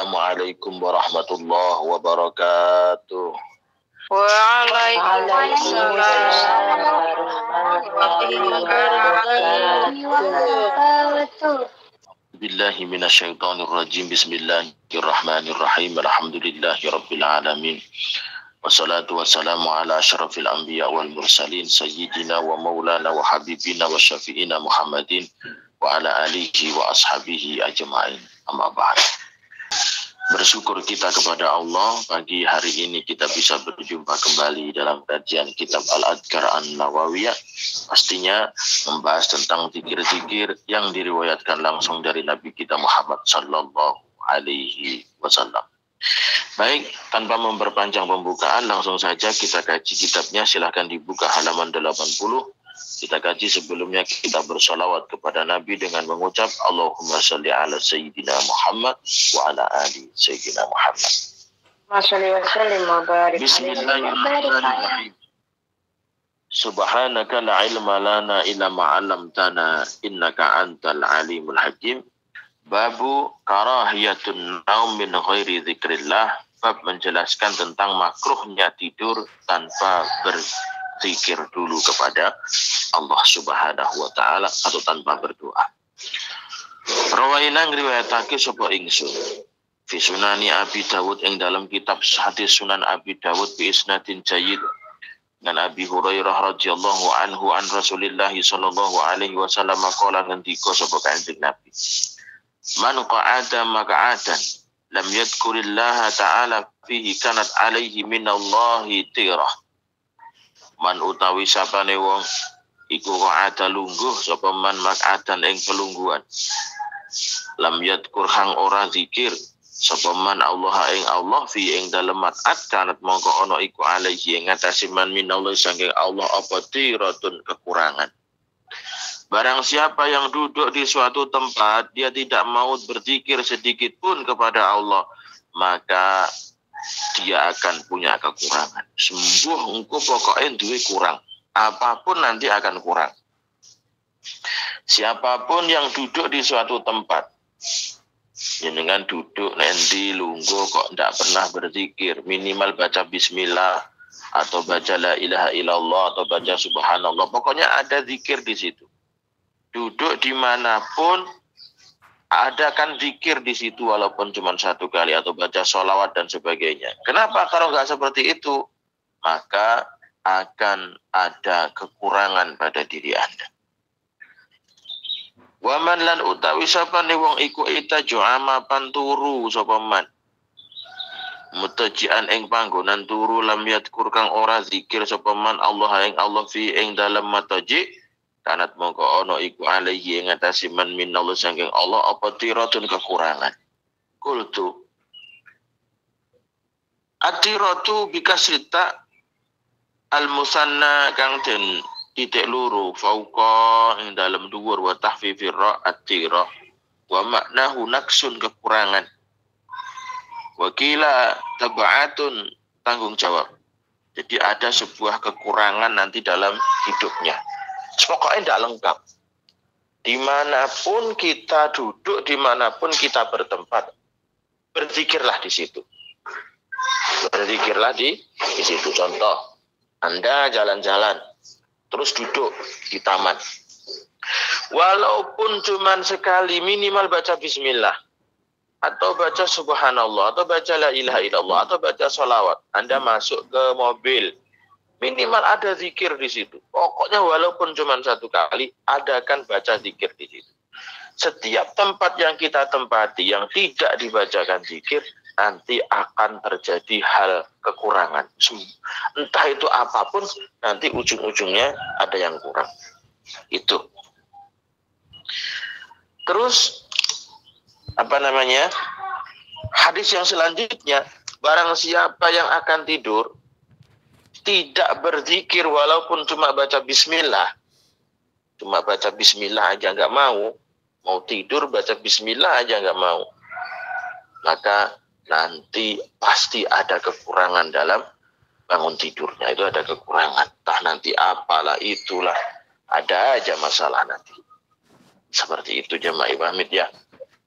Assalamualaikum warahmatullahi wabarakatuh. Waalaikumsalam warahmatullahi wabarakatuh. Billahi minasyaitonir rajim. Bismillahirrahmanirrahim. Alhamdulillahirabbil alamin. Wassalatu wassalamu ala asyrafil anbiya wal mursalin sayyidina wa maulana wa habibina wa syafi'ina Muhammadin wa ala alihi wa ashabihi ajma'in. Amma ba'd. Bersyukur kita kepada Allah, pagi hari ini kita bisa berjumpa kembali dalam kajian kitab Al-Adhkar An-Nawawiyah. Pastinya membahas tentang zikir-zikir yang diriwayatkan langsung dari Nabi kita Muhammad sallallahu alaihi wasallam. Baik, tanpa memperpanjang pembukaan, langsung saja kita kaji kitabnya. Silahkan dibuka halaman 80. Kita kaji sebelumnya, kita bersolawat kepada Nabi dengan mengucap Allahumma salli ala Sayyidina Muhammad wa ala ali Sayyidina Muhammad. Bismillahirrahmanirrahim. Subhanaka la ilma lana illa ma'alamtana innaka antal alimul hakim. Babu karahiyatun naum min ghairi zikrillah. Bab menjelaskan tentang makruhnya tidur tanpa berzikir dulu kepada Allah Subhanahu wa taala atau tanpa berdoa. Rawaina ngriwayatake sapa ingsun fi sunani Abi Dawud ing dalam kitab hadis Sunan Abi Dawud bi isnadin jayyid dan Abi Hurairah radhiyallahu anhu an Rasulillah sallallahu alaihi wasallam qala ngendika sapa Kanjeng Nabi, man qa'ada maq'atan lam yadhkurillaha ta'ala fihi kanat alaihi minallahi tirah. Man utawi sapane wong iku qa'ada lungguh sapa man maq'atan ing pelungguhan, lam yadhkur hang ora zikir sapa man Allah ing Allah fi ing dalem maq'at kanat mongko ana iku alaihi ing atase man minallahi saking Allah apa tiratun kekurangan. Barang siapa yang duduk di suatu tempat, dia tidak mau berzikir sedikit pun kepada Allah, maka dia akan punya kekurangan. Sembuh engko pokoknya duwe kurang. Apapun nanti akan kurang. Siapapun yang duduk di suatu tempat, dengan duduk nanti lungguh kok tidak pernah berzikir, minimal baca bismillah, atau baca la ilaha illallah, atau baca subhanallah, pokoknya ada zikir di situ. Duduk dimanapun adakan zikir di situ walaupun cuma satu kali atau baca sholawat dan sebagainya. Kenapa? Kalau nggak seperti itu, maka akan ada kekurangan pada diri Anda. Waman lan utawi sapane wong iku itaju amapan turu sapa man. Mutajian ing panggonan turu lam yadkur kang ora zikir sapa man Allah ing Allah fi ing dalem mataji. Kanat mongko ono iku alaihi ing atase man minallah saking Allah apa tiratun kekurangan. Kultu atiratu bikasrita al-musanna kang den titik loro fauqa ing dalem dhuwur wa tahfifir ra atira wa maknahu naksun kekurangan. Wakila tabaatun tanggung jawab. Jadi ada sebuah kekurangan nanti dalam hidupnya. Pokoknya tidak lengkap. Dimanapun kita duduk, dimanapun kita bertempat, berzikirlah di situ. Berzikirlah di situ. Contoh, Anda jalan-jalan, terus duduk di taman. Walaupun cuma sekali, minimal baca bismillah, atau baca subhanallah, atau baca la ilaha illallah, atau baca sholawat. Anda masuk ke mobil, minimal ada zikir di situ. Pokoknya walaupun cuma satu kali, adakan baca zikir di situ. Setiap tempat yang kita tempati yang tidak dibacakan zikir, nanti akan terjadi hal kekurangan. Entah itu apapun, nanti ujung-ujungnya ada yang kurang. Itu. Terus, hadis yang selanjutnya, barang siapa yang akan tidur, tidak berzikir walaupun cuma baca bismillah. Cuma baca bismillah aja nggak mau. Mau tidur baca bismillah aja nggak mau. Maka nanti pasti ada kekurangan dalam bangun tidurnya. Itu ada kekurangan. Entah nanti apalah itulah. Ada aja masalah nanti. Seperti itu jamaah Ibamid ya.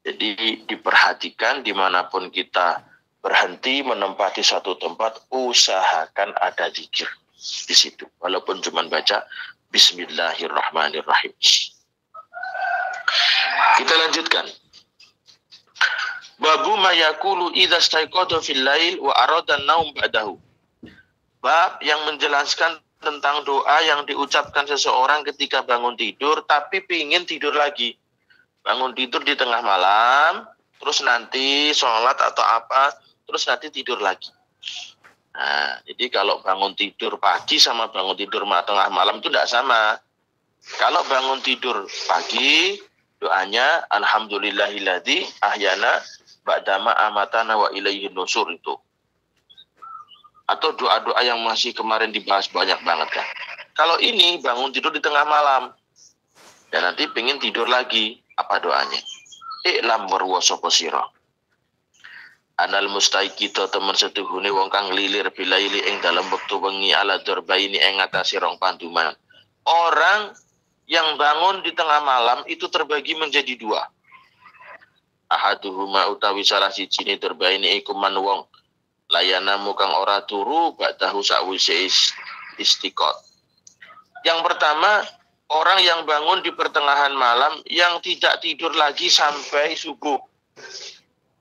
Jadi diperhatikan dimanapun kita berhenti menempati satu tempat, usahakan ada zikir di situ. Walaupun cuma baca Bismillahirrahmanirrahim. Kita lanjutkan. Babu mayakulu idza staiqadha fil lail wa arada an-naum ba'dahu. Bab yang menjelaskan tentang doa yang diucapkan seseorang ketika bangun tidur tapi pingin tidur lagi. Bangun tidur di tengah malam, terus nanti sholat atau apa, terus nanti tidur lagi. Nah, jadi kalau bangun tidur pagi sama bangun tidur tengah malam itu tidak sama. Kalau bangun tidur pagi, doanya Alhamdulillahilladzi ahyana ba'dama amatana wa ilaihin nusur itu. Atau doa-doa yang masih kemarin dibahas banyak banget kan. Kalau ini bangun tidur di tengah malam, dan nanti pengen tidur lagi, apa doanya? I'lam warwa sapa sira. Anal mustaikito temen setuhune wong kang lilir bilaili ing dalam wektu wengi ala dorbaini ing ngatasi rong panduman. Orang yang bangun di tengah malam itu terbagi menjadi dua. Ahaduhuma utawi salah sijine dorbaini iku man wong layanamu kang ora turu ba'dahu sakwise istiqot. Yang pertama, orang yang bangun di pertengahan malam yang tidak tidur lagi sampai subuh.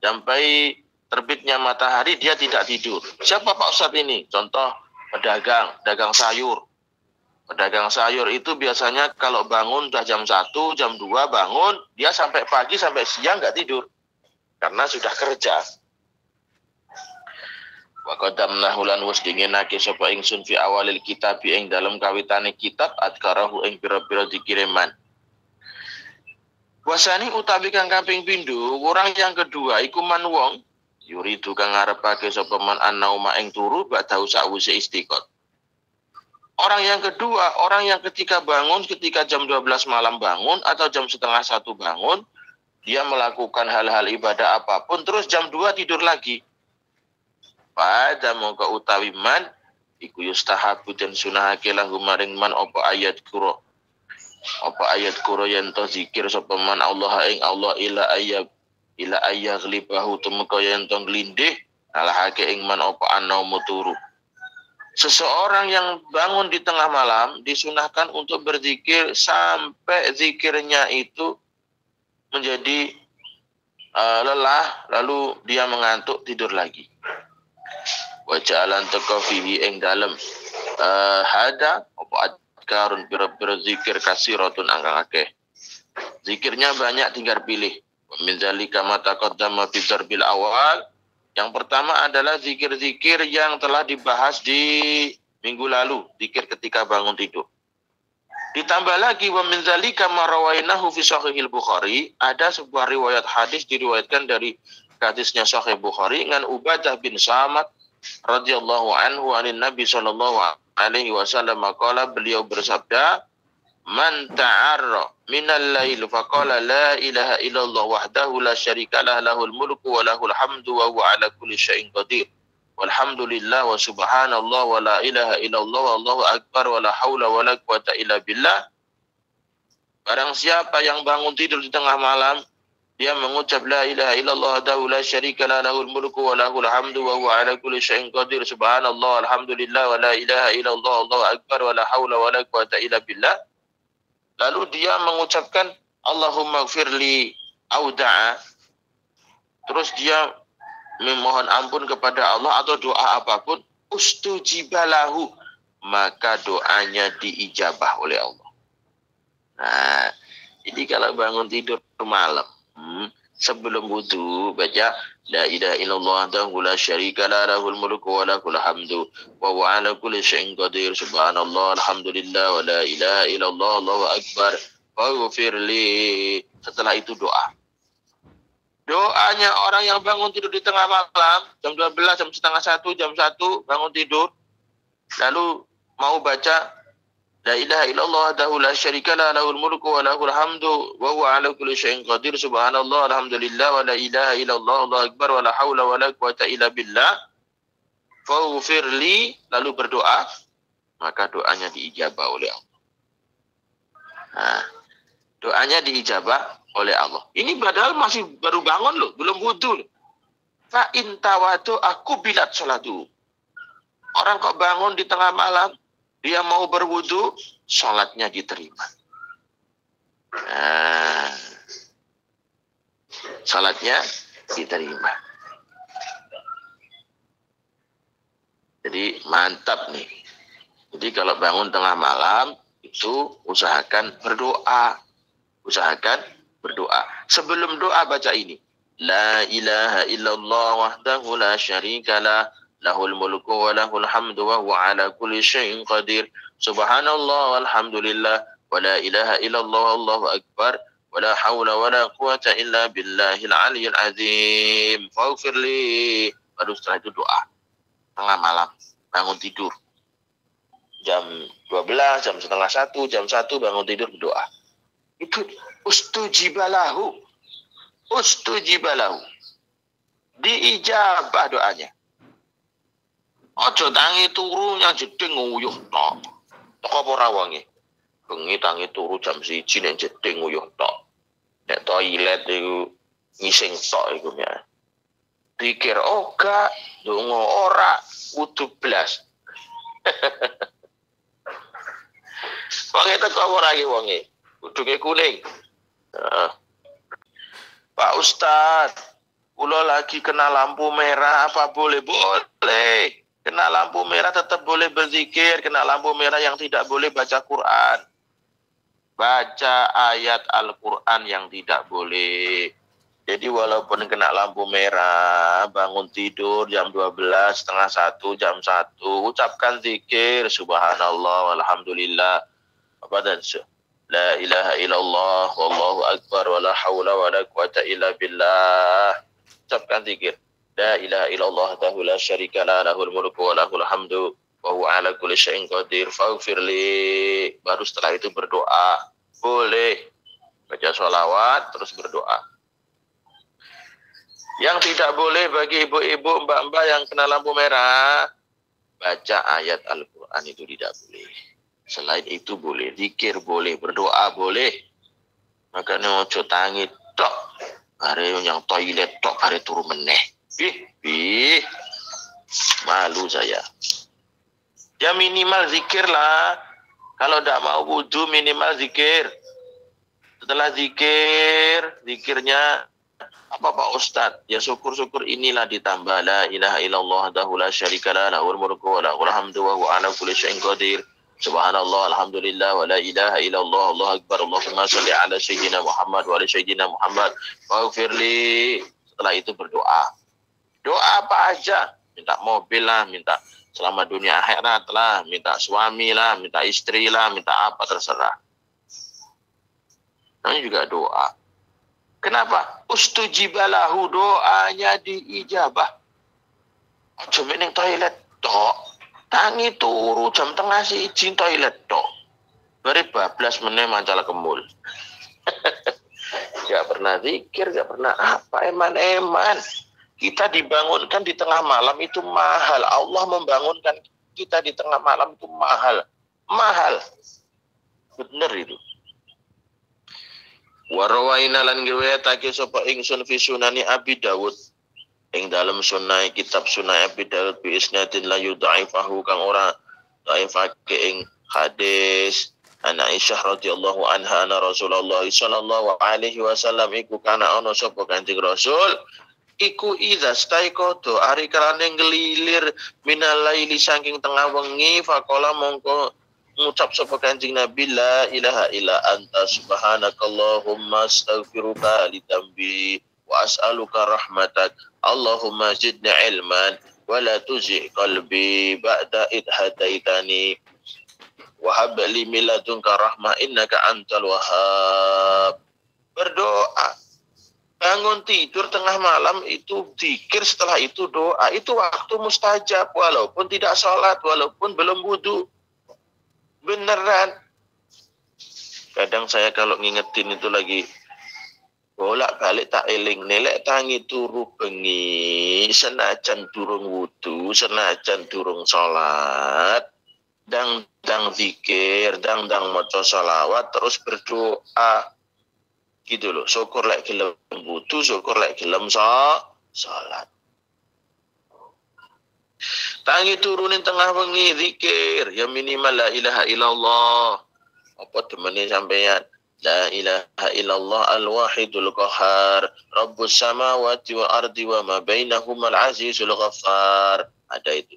Sampai terbitnya matahari dia tidak tidur. Siapa Pak Ustadz ini? Contoh dagang sayur. Pedagang sayur itu biasanya kalau bangun udah jam 1, jam 2 bangun, dia sampai pagi sampai siang nggak tidur. Karena sudah kerja. Wa qadamna hulan wis dinginake sapa ingsun fi awalil kitab ing dalem kawitane kitab adkarahu ing pira-pira dikireman. Wasani utawi kang kaping pindho, orang yang kedua iku man wong yuridu kang ngarepake sapa man annauma ing turu badau sakwise istiqot. Orang yang kedua, orang yang ketika bangun ketika jam 12 malam bangun atau jam setengah 1 bangun, dia melakukan hal-hal ibadah apapun terus jam 2 tidur lagi. Pada mongko utawi man iku yustahabu den sunahake lahu maring man apa ayat kuro yen to zikir sapa man Allah ing Allah ila ayyaghlibahu temeka yen to glindih alahake ing man apa annaumu turu. Seseorang yang bangun di tengah malam disunahkan untuk berzikir sampai zikirnya itu menjadi lelah lalu dia mengantuk tidur lagi. Wa ja'alan taqafihi ing dalem hada apa adkarun pira-pira zikir kasiratun angkang akeh. Zikirnya banyak tinggal pilih. Min zalika ma taqaddama fi darbil awal. Yang pertama adalah zikir-zikir yang telah dibahas di minggu lalu, zikir ketika bangun tidur. Ditambah lagi wa min zalika ma rawainahu fi sahihil Bukhari, ada sebuah riwayat hadis diriwayatkan dari hadisnya Sahih Bukhari dengan Ubadah bin Samit radhiyallahu anhu anin Nabi sallallahu alaihi wasallam qala, beliau bersabda, man ta'arra minal lail faqala la ilaha illallah wahdahu la syarikalah lahul mulku wa lahul hamdu wa huwa ala kulli syai'in qadir walhamdulillah wa subhanallah wa la ilaha illallah wallahu akbar wa la haula wa la quwata illa billah. Barang siapa yang bangun tidur di tengah malam dia mengucap la ilaha illallah wahdahu la syarikalah lahul mulku wa lahul hamdu wa huwa ala kulli syai'in qadir subhanallah alhamdulillah wa la ilaha illallah wallahu akbar wa la haula wa la quwata illa billah. Lalu dia mengucapkan Allahumma gfirli auda'a. Terus dia memohon ampun kepada Allah atau doa apapun, ustujibalahu, maka doanya diijabah oleh Allah. Nah, jadi kalau bangun tidur malam, sebelum wudu baca la ilaha illallah wahdahu la syarikalah lahul mulku wa lahul hamdu wa huwa ala kulli syai'in qadir subhanallah alhamdulillah wa la ilaha illallah allahu akbar waghfirli. Setelah itu doanya orang yang bangun tidur di tengah malam jam 12, jam setengah 1, jam 1 bangun tidur lalu mau baca la ilaha illallah wahdahu la syarikalah lahul mulku wa lahul hamdu wa huwa ala kulli syai'in qadir subhanallah alhamdulillah wa la ilaha illallah allahu akbar wa la haula wa la quwata illa billah faghfirli, lalu berdoa, maka doanya diijabah oleh Allah. Nah, Doanya diijabah oleh Allah. Ini padahal masih baru bangun loh, belum wudhu loh. Fa intawatu aku bilat sholatu. Orang kok bangun di tengah malam, dia mau berwudhu, sholatnya diterima. Nah, sholatnya diterima. Jadi mantap nih. Jadi kalau bangun tengah malam, itu usahakan berdoa. Usahakan berdoa. Sebelum doa baca ini. La ilaha illallah wahdahu la syarikalah. Lahul mulku wa lahul hamdu wa huwa ala kulli syai'in qadir. Subhanallah walhamdulillah. Wa la ilaha illallah wallahu akbar. Wa la hawla wa la quwata illa billahil aliyyil azim. Faghfirli. Baru setelah itu doa. Tengah malam. Bangun tidur. Jam 12, jam setengah 1, jam 1 bangun tidur berdoa. Itu ustujibalahu. Ustujibalahu. Diijabah doanya. Ojo tangi turu yang jeding nguyuh tok. Tok apa rawange? Bengi tangi turu jam 1 nek jeding nguyuh tok. Nek toilet iku ngising tok iku ya. Pikir gak donga ora wudu blas. Wonge teko ora iki wonge. Udunge kuning. Pak Ustadz, kula lagi kena lampu merah, apa boleh? Boleh. Kena lampu merah tetap boleh berzikir, kena lampu merah yang tidak boleh baca Quran. Baca ayat Al-Quran yang tidak boleh. Jadi walaupun kena lampu merah, bangun tidur jam 12, setengah 1, jam 1, ucapkan zikir, subhanallah, alhamdulillah, apa dan la ilaha illallah, wallahu akbar, wala hawla wala quwata illa billah. Ucapkan zikir. La ilaha illallah wahdahu la syarikalah, lahul mulku wa lahul hamdu wa huwa ala kulli syai'in qadir. Faghfirli. Baru setelah itu berdoa. Boleh baca sholawat terus berdoa. Yang tidak boleh bagi ibu-ibu, mbak-mbak yang kena lampu merah, baca ayat Al-Quran itu tidak boleh. Selain itu boleh, zikir boleh, berdoa boleh. Makanya ojo tangi tok, hari yang toilet tok, hari turu meneh. Malu saya. Ya minimal zikir lah. Kalau tidak mau wudhu minimal zikir. Setelah zikirnya apa Pak Ustadz? Ya syukur-syukur inilah ditambah la ilaha illallah wahdahu la syarikalah, lahul mulku wa lahul hamdu wa huwa ala kulli syai'in qadir. Subhanallah, alhamdulillah, wa la ilaha illallah, Allahu akbar, Allahumma sholli ala sayyidina Muhammad wa ala sayyidina Muhammad. Waghfirli. Setelah itu berdoa. Doa apa aja? Minta mobil lah, minta selamat dunia akhirat lah, minta suami lah, minta istri lah, minta apa terserah. Namanya juga doa. Kenapa? Ustujibalahu, doanya diijabah. Ojo ning toilet tok. Tangi turu jam tengah 1 toilet tok. Bari bablas meneh mancal kemul. Gak pernah zikir, gak pernah apa, eman-eman. Kita dibangunkan di tengah malam itu mahal. Allah membangunkan kita di tengah malam itu mahal. Mahal. Bener itu. Warawaina lan riwayatake sapa ingsun fi sunani Abi Dawud. Ing dalam sunai kitab sunai Abi Dawud bi isnadin la yudhaifahu kang ora dhaifake ing hadis ana Aisyah radhiyallahu anha ana Rasulullah sallallahu alaihi wasallam iku kana ana sapa Kanjeng Rasul iku idza staikodo ari kalane ngelilir minalaili saking tengah wengi faqala mongko ngucap sapa Kanjeng Nabi la ilaha illa anta subhanakallahumma astaghfiruka li dambi wa as'aluka rahmatak Allahumma zidni ilman wa la tuzigh qalbi ba'da id hadaitani wa hab li min ladunka rahmah innaka antal wahhab. Berdoa bangun tidur tengah malam itu zikir, setelah itu doa. Itu waktu mustajab walaupun tidak sholat, walaupun belum wudu. Beneran. Kadang saya kalau ngingetin itu lagi bolak-balik tak eling nelek tangi turu bengi senajan durung wudu, senajan durung sholat, dang zikir, dang maca sholawat terus berdoa. Gitu loh. Syukur lek gelem wudu, syukur lek gelem salat. Tangi turunin tengah wengi zikir, ya minimal la ilaha illallah. Apa temene sampeyan? La ilaha illallah al-wahidul qahar, rabbus samawati wa ardi wa ma bainahuma al-azizul ghaffar. Ada itu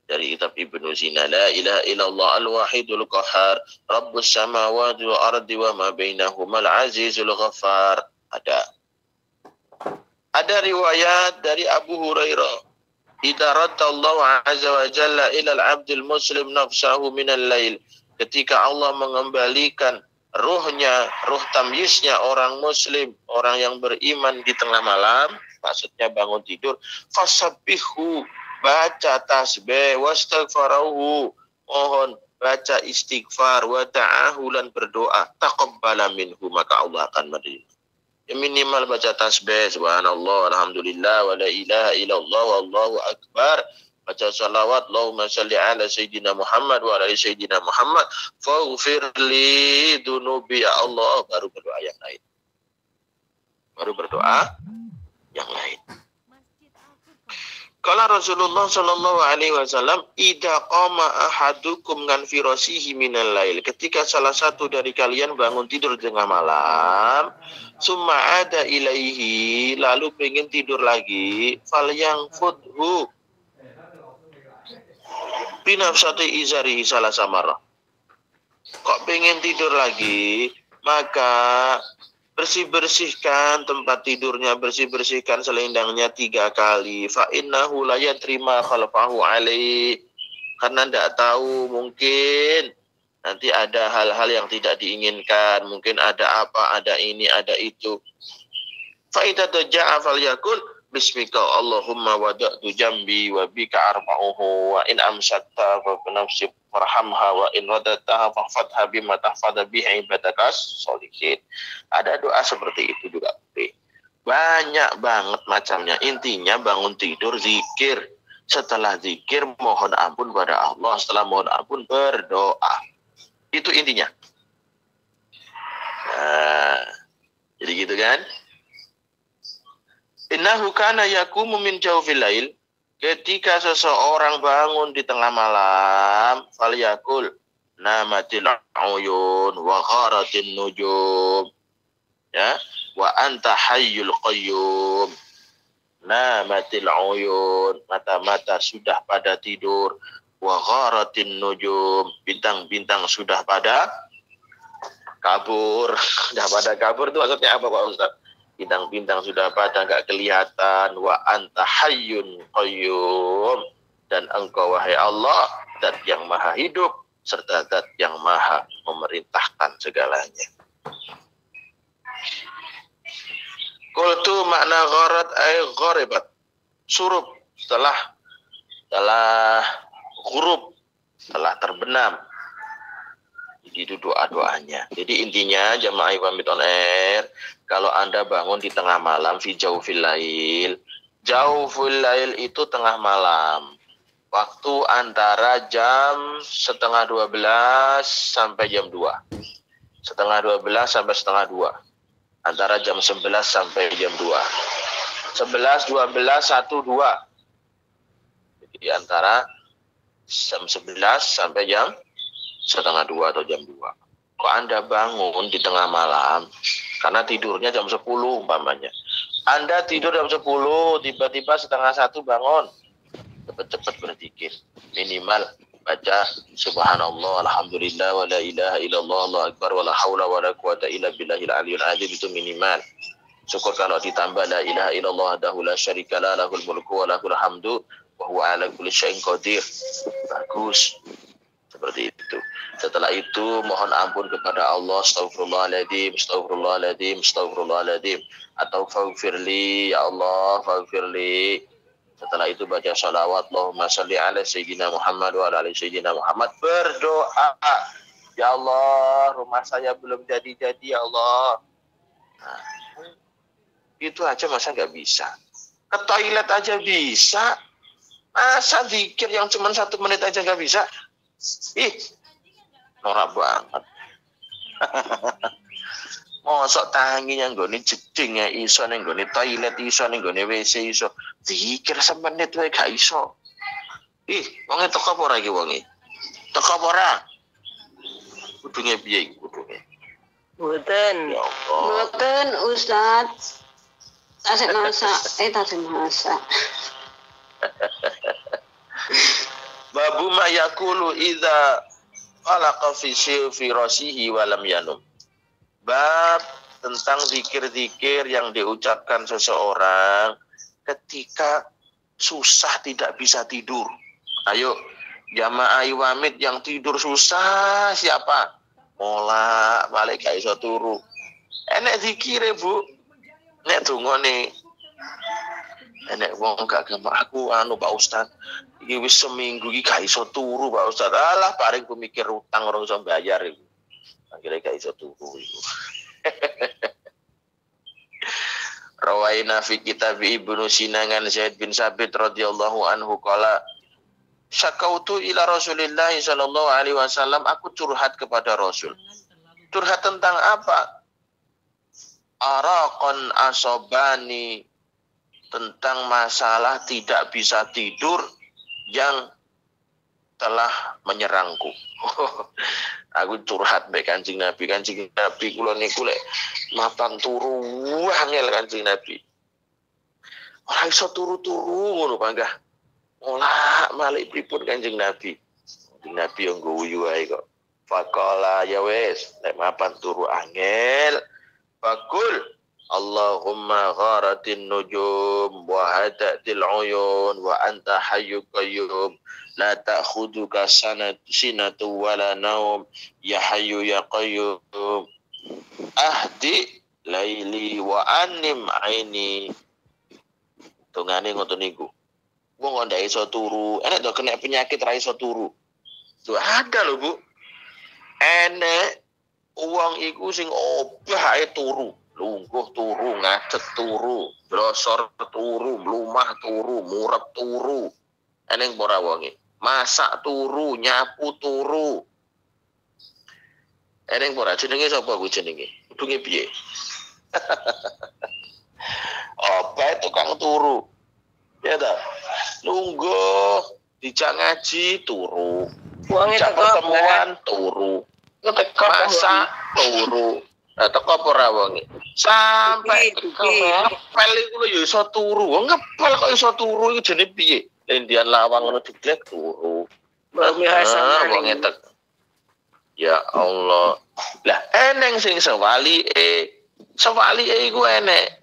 dari kitab Ibnu Sina. La ilaha illallah al-wahidul qahar, rabbus samawati wa ardi wa ma bainahuma al-azizul ghaffar. Ada riwayat dari Abu Hurairah, idza radallahu azza wa jalla ila al-'abdil muslim nafsahu minal lail, ketika Allah mengembalikan ruhnya, ruh tamyiznya orang muslim, orang yang beriman di tengah malam, maksudnya bangun tidur, fasabbihu, baca tasbih, wastaghfarahu, mohon baca istighfar, wa ta'ahu, lan berdoa, taqabbala minhu, maka Allah akan menerima. Ya minimal baca tasbih, subhanallah, alhamdulillah, wa la ilaha illallah, wallahu akbar. Baca salawat, Allahumma salli ala Sayyidina Muhammad wa ala Sayyidina Muhammad, faghfir li dunubi, ya Allah, baru berdoa yang lain. Baru berdoa yang lain. Kala Rasulullah sallallahu alaihi wasallam, idza qama ahadukum ngan firasihi minal lail, ketika salah satu dari kalian bangun tidur tengah malam, summa ada ilaihi, lalu pengen tidur lagi, falyangfudhu binafsati izarihi salah samarah. Kok pengen tidur lagi, maka bersih-bersihkan tempat tidurnya, bersih-bersihkan selendangnya 3 kali. Fa innahu la yatrima khalfahu alaihi, karena tidak tahu, mungkin nanti ada hal-hal yang tidak diinginkan, mungkin ada apa, ada ini, ada itu. Fa idza taja'a falyakul bismika Allahumma wada'tu jambi wa bika arba'uhu, wa in amsatta fa nafsi farhamha, wa in radataha fahfadha bima tahfadha bihi ibadakas sholihin. Ada doa seperti itu juga. Banyak banget macamnya. Intinya bangun tidur zikir. Setelah zikir mohon ampun pada Allah. Setelah mohon ampun berdoa. Itu intinya. Nah, jadi gitu kan? Innahu kana yakumu min jawfil lail, ketika seseorang bangun di tengah malam, falyakul namatil uyun wa gharatin nujum, ya, wa anta hayyul qayyum. Namatil uyun, mata-mata sudah pada tidur, wa gharatin nujum, bintang-bintang sudah pada kabur. Sudah pada kabur itu maksudnya apa Pak Ustaz? Bintang-bintang sudah pada nggak kelihatan. Wa anta hayyun qayyum, dan engkau wahai Allah zat yang maha hidup serta zat yang maha memerintahkan segalanya. Qultu makna gharat ay gharibat, surup, setelah ghurub, setelah terbenam. Itu doa-doanya. Jadi intinya jamaah pamit on air, kalau Anda bangun di tengah malam, fi jawfil lail. Jawfil lail itu tengah malam. Waktu antara jam 11:30 sampai jam 2. 11:30 sampai 11:30. Antara jam 11 sampai jam 2. 11, 12, 1, 2. Jadi antara jam 11 sampai jam 1:30 atau jam 2. Kok Anda bangun di tengah malam, karena tidurnya jam 10 umpamanya. Anda tidur jam 10, tiba-tiba 12:30 bangun. Cepat-cepat berzikir. Minimal baca subhanallah, alhamdulillah, wa la ilaha illallah, Allahu akbar, wa la haula wa la quwata illa billahil aliyul azim, itu minimal. Syukur kalau ditambah la ilaha illallah wahdahu la syarika lah, lahul mulku wa lahul hamdu wa huwa ala kulli syai'in qadir. Bagus. Seperti itu. Setelah itu mohon ampun kepada Allah, astaghfirullahaladzim, astaghfirullahaladzim, astaghfirullahaladzim, atau faghfirli, ya Allah, faghfirli. Setelah itu baca salawat, Allahumma salli ala Sayyidina Muhammad wa ala Sayyidina Muhammad. Berdoa, ya Allah, rumah saya belum jadi-jadi, ya Allah. Nah, itu aja masa nggak bisa? Ke toilet aja bisa. Masa zikir yang cuma 1 menit aja nggak bisa? Ih, norak banget. Mosok tangi yang nggone jeding iso, ning nggone toilet iso, ning nggone WC iso. Zikir semenit wae gak iso. Ih, wonge teko apa ora iki wonge? Teko apa ora? Kudunge piye kudunge? Mboten. Ya Allah. Mboten, Ustaz. Tasik masak. Babu ma yaqulu idza khalaqa fi rasihi wa lam yanum. Bab tentang zikir-zikir yang diucapkan seseorang ketika susah tidak bisa tidur. Ayo, jamaah iwamid yang tidur susah siapa? Mola balik gak iso turu. Enek zikire, Bu. Nek dungane enek wong gak gampang aku Pak Ustaz. Iki wis seminggu iki gak iso turu, Pak Ustaz. Alah paring pemikir utang orang iso bayar iku. Akhirnya gak iso turu iku. Rawaina fi kitab Ibnu Sinangan Zaid bin Sabit radhiyallahu anhu qala syakautu ila Rasulillah sallallahu alaihi wasallam, aku curhat kepada Rasul. Curhat tentang apa? Araqan asobani, tentang masalah tidak bisa tidur yang telah menyerangku. Aku curhat mbek Kanjeng Nabi kula niku lek mapan turu angel Kanjeng Nabi. Ora iso turu-turu ngono panggah. Olah malik pripun Kanjeng Nabi. Kanjeng Nabi yang guyu ae kok. Faqala ya wes nek mapan turu angel fakul Allahumma gharatin nujum wa hadatil uyun wa anta hayyul qayyum la ta'khuduka sinatu wala naum ya hayyu ya qayyum ahdi laili wa anim aini. Tungane ngoten niku. Wong kok ndak iso turu, enek to kena penyakit ra iso turu. Tuh ada lho, Bu. Enek wong iku sing obah ae turu. Lungguh turu, ngacet turu, brosor turu, mlumah turu, murep turu. Eneng ora wonge. Masak turu, nyapu turu. Eneng ora jenenge sapa ku jenenge? Kudunge piye? Apa tukang turu? Ya ta. Lungguh, dijak ngaji turu. Dijak pertemuan turu. Masak turu. Teko apa ora wonge? Sampai ngepel iku lho ya iso turu. Wong ngepel kok iso turu iku jenenge piye? Lendian lawang ngono diglek turu. Wong ngetek. Ya Allah. Lah eneng sing sewalike. Sewalike iku enek.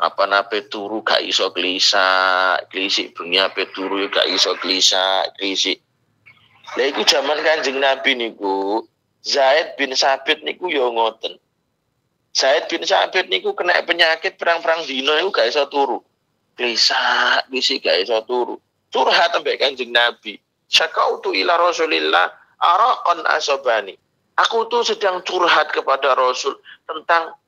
Apa nape turu gak iso glisik bengi ape turu gak iso glisik. Lah iku jaman Kanjeng Nabi niku Zaid bin Sabit niku ya ngoten. Zaid bin Sabit niku kena penyakit perang-perang dino niku gak iso turu. Glisik gak iso turu. Curhat ambek Kanjeng Nabi. Syakautu ila Rasulillah araqan asobani. Aku tuh sedang curhat kepada Rasul tentang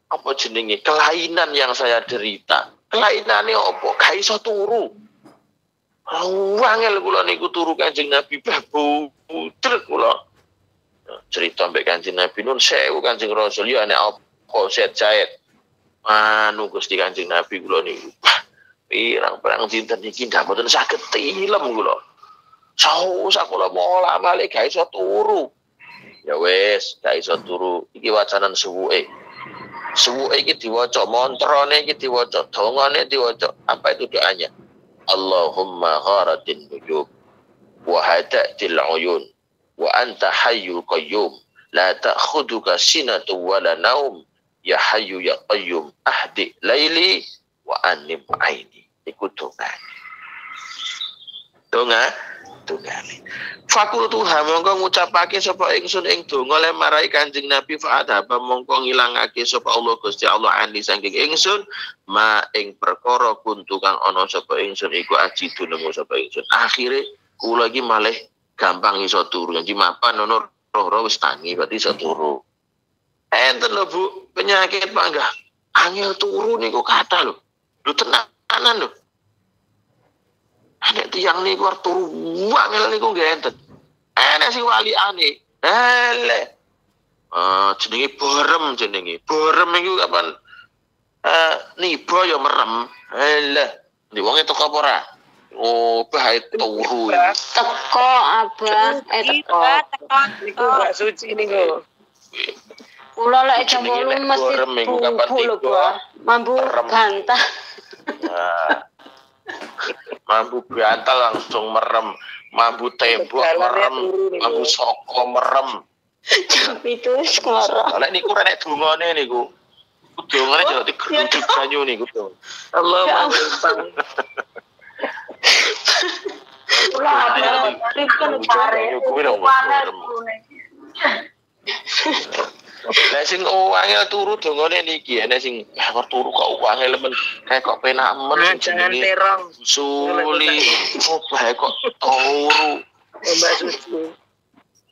apa jenenge kelainan yang saya derita. Kelainane apa? Gak iso turu. Wangel kula niku turu Kanjeng Nabi babu trek kula. Cerita mbek Kanjeng Nabi nun sewu Kanjeng Rasul ya nek apa Zaid. Anu Gusti Kanjeng Nabi kula niku. Pirang-pirang dinten iki ndak mboten saged tilem kula. Saus kula mola malik gak iso turu. Ya wis, gak iso turu. Iki wacanan suwuke. Suwuke iki diwaca, mantrane iki diwaca, dongane diwaca. Apa itu doanya? Allahumma gharatin nujum wa hadatil uyun wa anta hayyul qayyum la ta'khuduka sinatu wala naum ya hayyu ya qayyum ahdi laili wa anim aini. Iku dongane. Fakultu mongko ngucapake sapa ingsun ing donga le marai Kanjeng Nabi fa'adhaba mongko ngilangake sapa Allah Gusti Allah ani saking ingsun ma ing perkara kuntu kang ana sapa ingsun iku ajidu nemu sapa ingsun. Akhire kula iki malih gampang iso turu. Janji mapan ono roh wis tangi berarti iso turu. Enten lho Bu, penyakit panggah angel turu niku kathah lho. Lho tenanan lho. Nek tiyang niku arep turu angel niku nggih enten. Enek sing waliane. Elek. jenenge borem jenenge. Borem iku kapan niba ya merem. Lah, ndi wong teko apa ora? Oh, bae turu. Teko Abah, teko. Niku Mbak Suci niku. Kula lek jam 8 mesti bubu lho, Bah. Mambu gantah. Nah, mambu bantal langsung merem, mambu tembok merem, mambu soko merem. Jam 7 sekarang. Lek niku renek dungane niku. Dungane jek digeruduk banyu niku to. Allah mampang. Kula ada ribet bare. Nek sing angel turu dongane niki, nek sing kok turu kok angel men kayak kok penak men Jangan terong. Suli. Oh bae kok turu. Mbak Suci.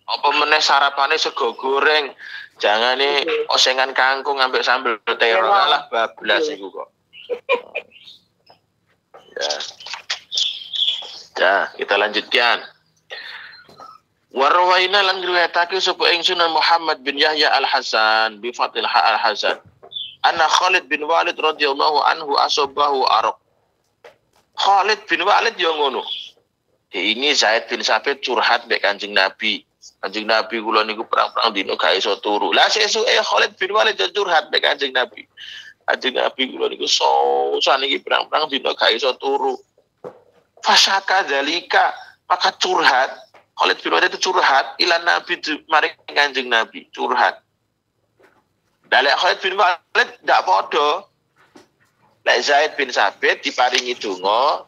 Apa meneh sarapane sego goreng. Jangane osengan kangkung ambek sambel terong lah bablas iku kok. Ya, kita lanjutkan. Warwaina lan riwayatake sapa ingsun Muhammad bin Yahya Al-Hasan bi Fathil Al-Hasan. Anna Khalid bin Walid radhiyallahu anhu asabahu araq. Khalid bin Walid yo ngono. Ini Zaid bin Sabit curhat mbek Kanjeng Nabi. Kanjeng Nabi kula niku perang-perang dino gak iso turu. Lah sesuke Khalid bin Walid curhat mbek Kanjeng Nabi. Kanjeng Nabi kula niku susah niki perang-perang dino gak iso turu. Fasaka dzalika, maka curhat Khalid bin Walid itu curhat ila Nabi mari Kanjeng Nabi curhat. Dalek Khalid bin Walid ndak padha. Lek Zaid bin Sabit diparingi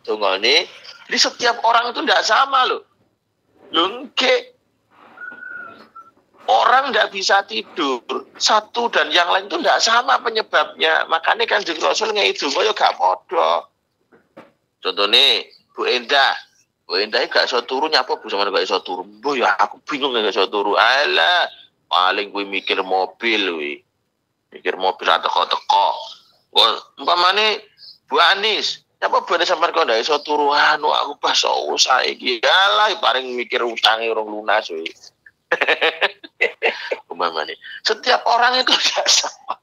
dongane, jadi setiap orang itu ndak sama loh. Lungke orang ndak bisa tidur satu dan yang lain itu ndak sama penyebabnya. Makanya Kanjeng Rasul ngei donga yo gak padha. Contohnya Bu Endah gak iso turu nyapa Bu sampeyan gak iso turu. Mbah ya aku bingung gak iso turu. Alah, paling kuwi mikir mobil kuwi. Mikir mobil teko-teko. Umpamane Bu Anis, nyapa Bu Anis sampeyan kok gak iso turu anu aku pas usah iki. Alah paling mikir utange urung lunas kuwi. Umpamane. Setiap orang itu gak sama.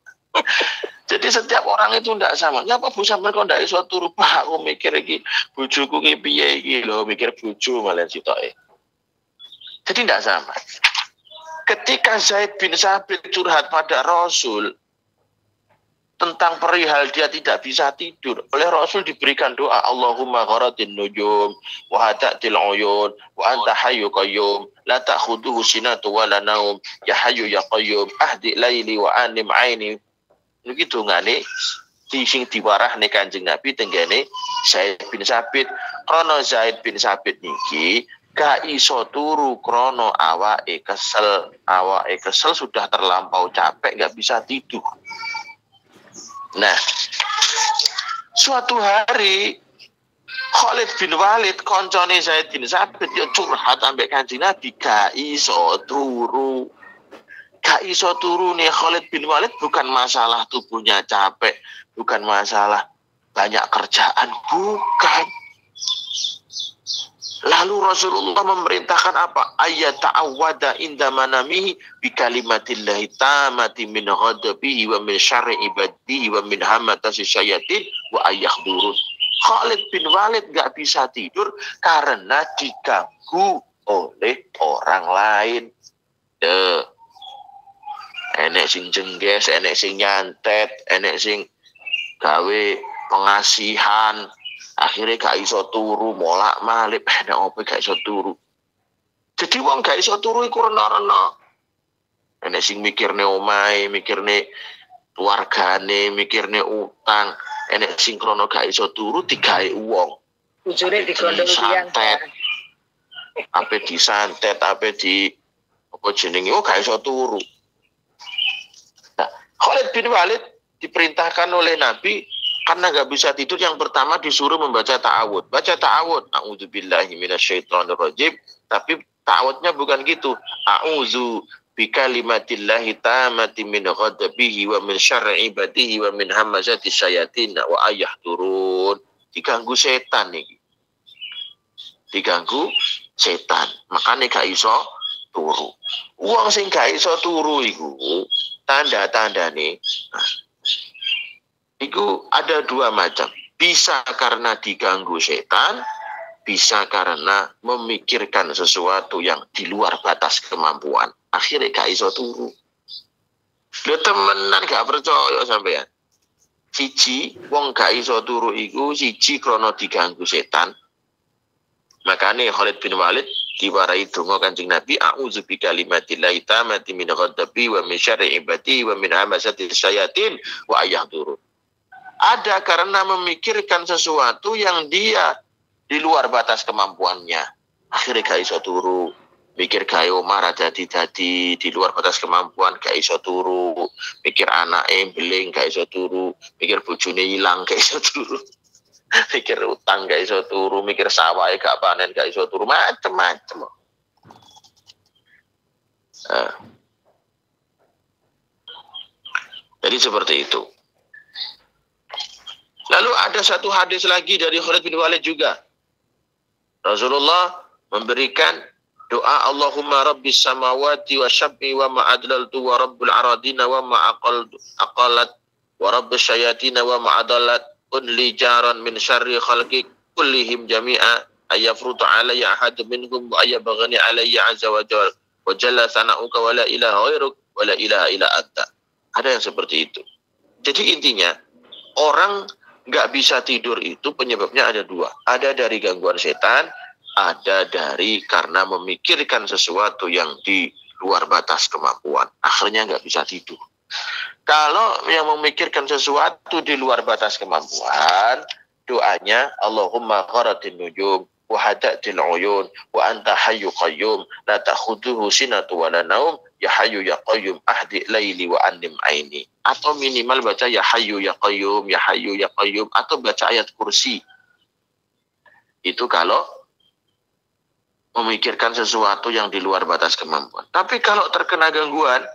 Jadi setiap orang itu ndak sama. Nyapa Bu sampeyan kok ndak iso turu? Pak, aku mikir iki bojoku ki piye iki lho, mikir bojo malah sitoke. Jadi ndak sama. Ketika Zaid bin Sabit curhat pada Rasul tentang perihal dia tidak bisa tidur, oleh Rasul diberikan doa Allahumma gharatin nujum wa hadatil uyun wa anta hayyu qayyum la ta'khudhuhu sinatu wa la naum ya hayyu ya qayyum ahdi laili wa anim aini. Niki dongane sing diwarahne Kanjeng Nabi tenggene Zaid bin Sabit. Krana Zaid bin Sabit niki gak iso turu krana awake kesel. Awake kesel sudah terlampau capek gak bisa tidur. Nah, suatu hari Khalid bin Walid koncone Zaid bin Sabit yo curhat ambek Kanjeng Nabi gak iso turu. Gak iso turu nih Khalid bin Walid bukan masalah tubuhnya capek, bukan masalah banyak kerjaan, bukan. Lalu Rasulullah memerintahkan apa? Ayat ta'awwada inda manamihi bi kalimatillahi tamati min ghadabihi wa min syarri ibadihi wa min hamatasi syayatin wa ayahdurun. Khalid bin Walid gak bisa tidur karena diganggu oleh orang lain. Enek sing jengges, enek sing nyantet, enek sing gawe pengasihan, akhirnya gak iso turu, molak malik, enek opo gak iso turu. Jadi wong gak iso turu iku rena-rena. Enek sing mikirne omahe, mikirne keluargane, mikirne utang, enek sing krono gak iso turu digawe wong. Bojone digondhong tiyang. Ape disantet, ape di apa jenenge gak iso turu. Khalid bin Walid diperintahkan oleh Nabi karena gak bisa tidur, yang pertama disuruh membaca ta'awud. Baca ta'awud. A'udzubillahi minasyaitonirrajim. Tapi ta'awudnya bukan gitu. A'udzu bikalimatillahi tamati min ghadabihi wa min syarri ibadihi wa min hamazati syayatin wa ayahdurun. Diganggu setan nih. Diganggu setan. Makanya gak iso turu. Wong sing gak iso turu iku tanda-tandane iku ada dua macam. Bisa karena diganggu setan, bisa karena memikirkan sesuatu yang di luar batas kemampuan. Akhirnya gak iso turu. Lho temenan gak percaya sampean. Siji wong gak iso turu iku siji krana diganggu setan. Makanya Khalid bin Walid diwarai donga Kanjeng Nabi, a'udzu bikalimatillahi tammati min ghadabi wa min syarri ibadi wa min hamasati syayatin wa ayahdurun. Ada karena memikirkan sesuatu yang dia di luar batas kemampuannya. Akhirnya gak iso turu. Mikir gawe omah ra dadi-dadi di luar batas kemampuan gak iso turu. Mikir anake beling gak iso turu. Mikir bojone ilang gak iso turu. Mikir utang gak iso turu, mikir sawah gak panen gak iso turu, macem-macem. Jadi seperti itu. Lalu ada satu hadis lagi dari Khalid bin Walid juga. Rasulullah memberikan doa Allahumma rabbis samawati wa syab'i wa ma'adlaltu wa rabbul aradina wa ma'aqalat wa rabbis syayatina wa ma'adalat li jaran min syarri khalqi kullihim jami'a ayafrutu alayya ahad minhum wa ayabghani alayya azza wa jalla sana'uka wa la ilaha ghairuk wa la ilaha illa anta. Ada yang seperti itu. Jadi intinya orang nggak bisa tidur itu penyebabnya ada dua. Ada dari gangguan setan, ada dari karena memikirkan sesuatu yang di luar batas kemampuan. Akhirnya nggak bisa tidur. Kalau yang memikirkan sesuatu di luar batas kemampuan, doanya Allahumma gharatin nujum wa hadatil uyun wa anta hayyu qayyum la ta'khudhuhu sinatu wa la naum ya hayyu ya qayyum ahdi laili wa annim aini. Atau minimal baca ya hayyu ya qayyum ya hayyu ya qayyum atau baca ayat kursi. Itu kalau memikirkan sesuatu yang di luar batas kemampuan. Tapi kalau terkena gangguan,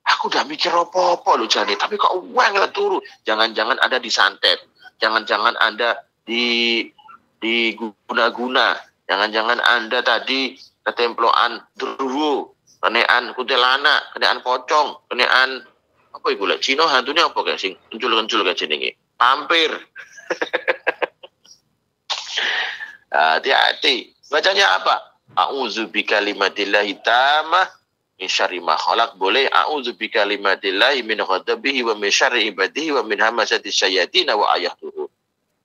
aku udah mikir apa-apa loh Jani, tapi kok uang nggak turu. Jangan-jangan ada di santet, jangan-jangan Anda di guna-guna, jangan-jangan Anda tadi ketemploan druwo, kenaan kuntilanak, kenaan pocong, kenaan apa iku lek Cina hantunya apa kayak sing kencul-kencul kayak jenenge? Pampir. Hati-hati. Bacanya apa? A'udzu bikalimatillahi tammah min syarri ma khalaq. Boleh a'udzu bikalimatillahi min ghadabihi wa min syarri ibadihi wa min hamasati syayatin wa ayahdurun.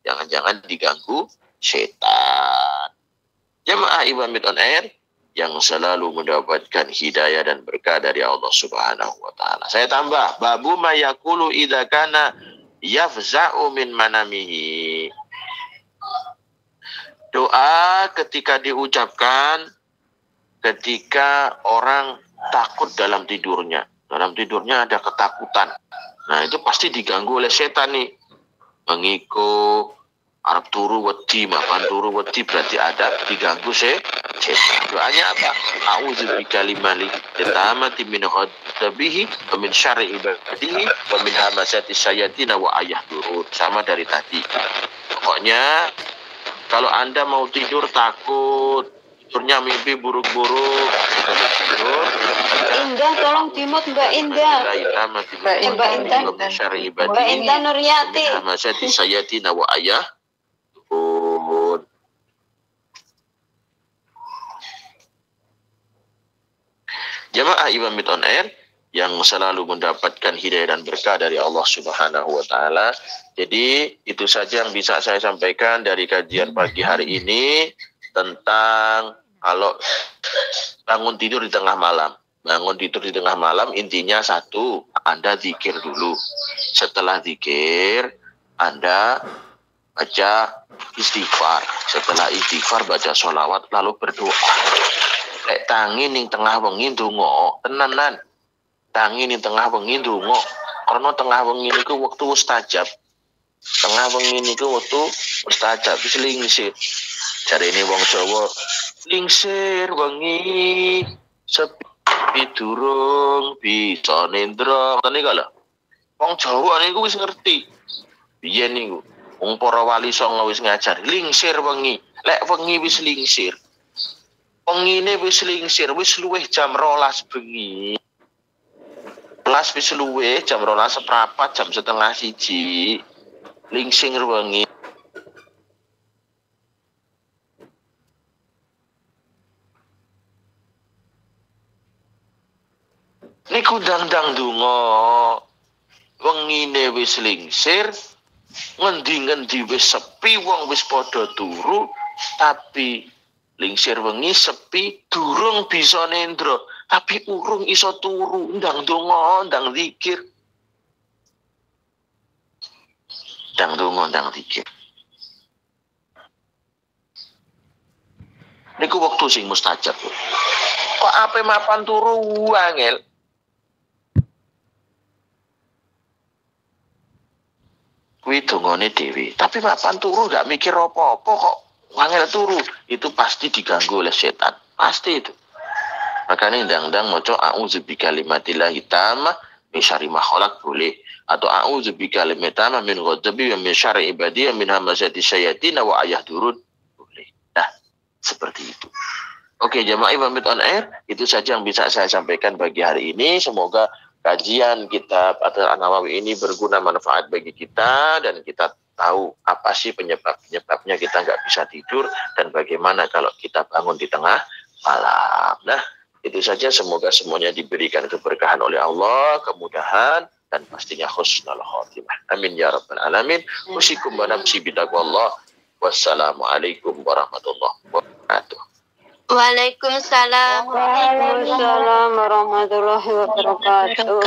Jangan-jangan diganggu setan. Jamaah Imam on Air yang selalu mendapatkan hidayah dan berkah dari Allah Subhanahu wa taala. Saya tambah, babu mayaqulu idza kana yafza'u min manamihi. Doa ketika diucapkan ketika orang takut dalam tidurnya. Dalam tidurnya ada ketakutan. Nah, itu pasti diganggu oleh setan nih. Mengiko Arab turu wedi, makan turu wedi berarti ada diganggu setan. Doanya apa? A'udzu bikalimatillahi tammati min ghadabihi wa min syarri ibadihi wa min hamasati syayatin wa ayahdurun. Sama dari tadi. Pokoknya kalau Anda mau tidur takut, tidurnya mimpi buruk-buruk, tidur. Indah, tolong timut Mbak Indah. Mbak Indah Nuryati. Hamasati syayatin wa ayahdurun. Jamaah Imam on Air yang selalu mendapatkan hidayah dan berkah dari Allah Subhanahu wa taala. Jadi itu saja yang bisa saya sampaikan dari kajian pagi hari ini tentang kalau bangun tidur di tengah malam. Bangun tidur di tengah malam intinya satu, Anda zikir dulu. Setelah zikir, Anda baca istighfar. Setelah istighfar baca sholawat lalu berdoa. Lek tangi ning tengah wengi ndonga tenanan. Tangi ning tengah wengi ndonga. Karena tengah wengi niku wektu mustajab. Tengah wengi niku wektu mustajab wis lingsir. Jarene wong Jawa, lingsir wengi sepi durung bisa nendra. Ngoten niku lho. Wong Jawa niku wis ngerti. Biyen niku wong para wali songo wis ngajar lingsir wengi. Lek wengi wis lingsir. Wengine wis lingsir, wis luwih jam 12 bengi. Wis luwih jam 12 seprapat, jam setengah 1. Lingsing wengi. Niku ndang-ndang donga. Wengine wis lingsir, ngendi-ngendi wis sepi, wong wis padha turu, tapi lingsir wengi sepi durung bisa nendra, tapi urung iso turu, ndang donga, ndang zikir. Ndang donga, ndang zikir. Niku wektu sing mustajab. Kok ape mapan turu angel? Kuwi dongane dhewe, tapi mapan turu gak mikir apa-apa kok angel turu, itu pasti diganggu oleh setan, pasti itu. Makanya ndang-ndang maca a'udzu bikalimatillahi tammah min syarri ma khalaq boleh, atau a'udzu bikalimatillahi tammah min ghadabi wa min syarri ibadi wa min hamazati syayatin wa ayahdurun boleh. Nah, seperti itu. Oke, jamaah pamit on air, itu saja yang bisa saya sampaikan pagi hari ini. Semoga kajian kitab An-Nawawi ini berguna manfaat bagi kita, dan kita tahu apa sih penyebabnya kita nggak bisa tidur, dan bagaimana kalau kita bangun di tengah malam. Nah, itu saja, semoga semuanya diberikan keberkahan oleh Allah, kemudahan, dan pastinya husnul khotimah. Amin ya rabbal alamin. Usikum wa nafsi bitaqwallah. Wassalamualaikum warahmatullahi wabarakatuh. Waalaikumsalam warahmatullahi wabarakatuh.